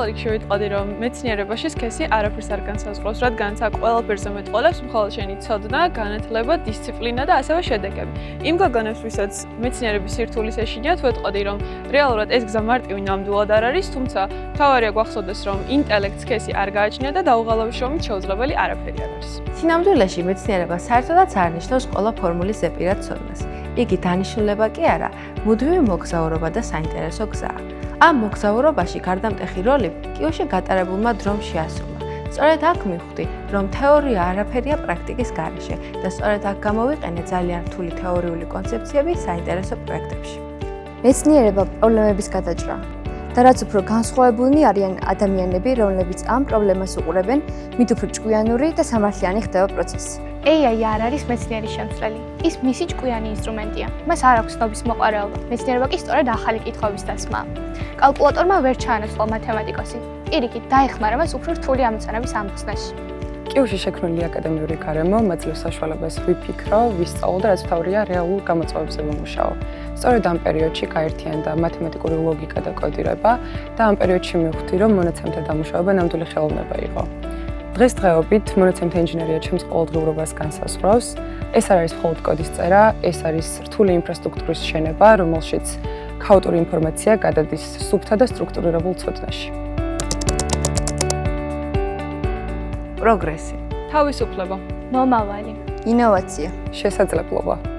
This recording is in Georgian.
რიგში ვიტყოდი, რომ მეცნიერებაში სქესი არაფერს არ განსაზღვრავს, რადგანაც აქ ყველაფერზე მეტყველებს მხოლოდ შენი ცოდნა, განათლება, დისციპლინა და ასევე შედეგები. იმ გოგონებს, ვისაც მეცნიერების სირთულის ეშინიათ, ვეტყოდი, რომ რეალურად ეს გზა მარტივი ნამდვილად არ არის, თუმცა მთავარია გვახსოვდეს, რომ ინტელექტს სქესი არ გააჩნია და დაუღალავი შრომით შეუძლებელი არაფერი არ არის. სინამდვილეში მეცნიერება საერთოდაც არ ნიშნავს ყველა ფორმულის ზეპირად ცოდნას. იგი დანიშნულება კი არა, მუდმივი მოგზაურობა და საინტერესო გზაა. ამ მოგზაურობაში გარდამტეხი როლი კიოში გატარებულმა დრომ შეასრულა. სწორედ აქ მივხვდი, რომ თეორია არაფერია პრაქტიკის გარეშე და სწორედ აქ გამოვიყენე ძალიან რთული თეორიული კონცეფციები საინტერესო პროექტებში. მეცნიერება პრობლემების გადაჭრა და რაც უფრო განსხვავებულნი არიან ადამიანები, რომლებიც ამ პრობლემას უყურებენ, მით უფრო ჭკვიანური და სამართლიანი ხდება პროცესი. AI არ არის მეცნიერის შემცვლელი. ის მისი ჭკვიანი ინსტრუმენტია. მას არ აქვს ცნობის მოყვარეობა. მეცნიერება კი სწორედ ახალი კითხვების დასმაა. კალკულატორმა ვერ ჩაანაცვლა მათემატიკოსი. პირიქით, დაეხმარა მას უფრო რთული ამოცანების ამოხსნაში. კიუში შექმნილი აკადემიური გარემო მაძლევს საშუალებას ვიფიქრო, ვისწავლო და რაც მთავარია რეალურ გამოწვევებზე ვიმუშაო. სწორედ ამ პერიოდში გაერთიანდა მათემატიკური ლოგიკა და კოდირება და ამ პერიოდში მივხვდი, რომ მონაცემთა დამუშავება ნამდვილი ხელოვნება იყო. დღესდღეობით მონაცემთა ინჟინერია ჩემს ყოველდღიურობას განსაზღვრავს. ეს არ არის მხოლოდ კოდის წერა, ეს არის რთული ინფრასტრუქტურის შენება, რომელშიც ქაოტური ინფორმაცია გადადის სუფთა და სტრუქტურირებულ ცოდნაში. პროგრესი, თავისუფლება, მომავალი. ინოვაცია. შესაძლებლობა.